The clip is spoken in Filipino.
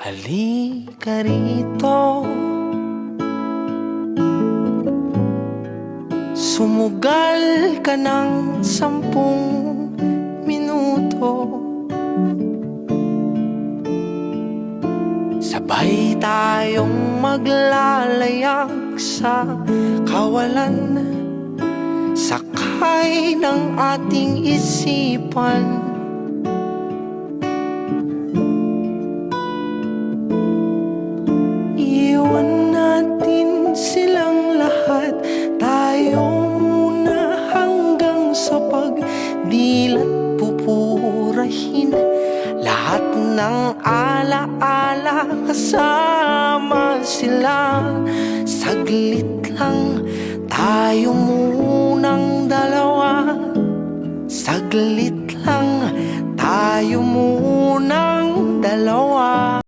Halika rito, sumugal ka ng 10 minuto. Sabay tayong maglalayag sa kawalan, sakay ng ating isipan. Iwan natin silang lahat, tayo muna hanggang sa pagdilat pupurahin lahat ng alaala kasama sila. Saglit lang tayo munang dalawa, saglit lang tayo munang dalawa.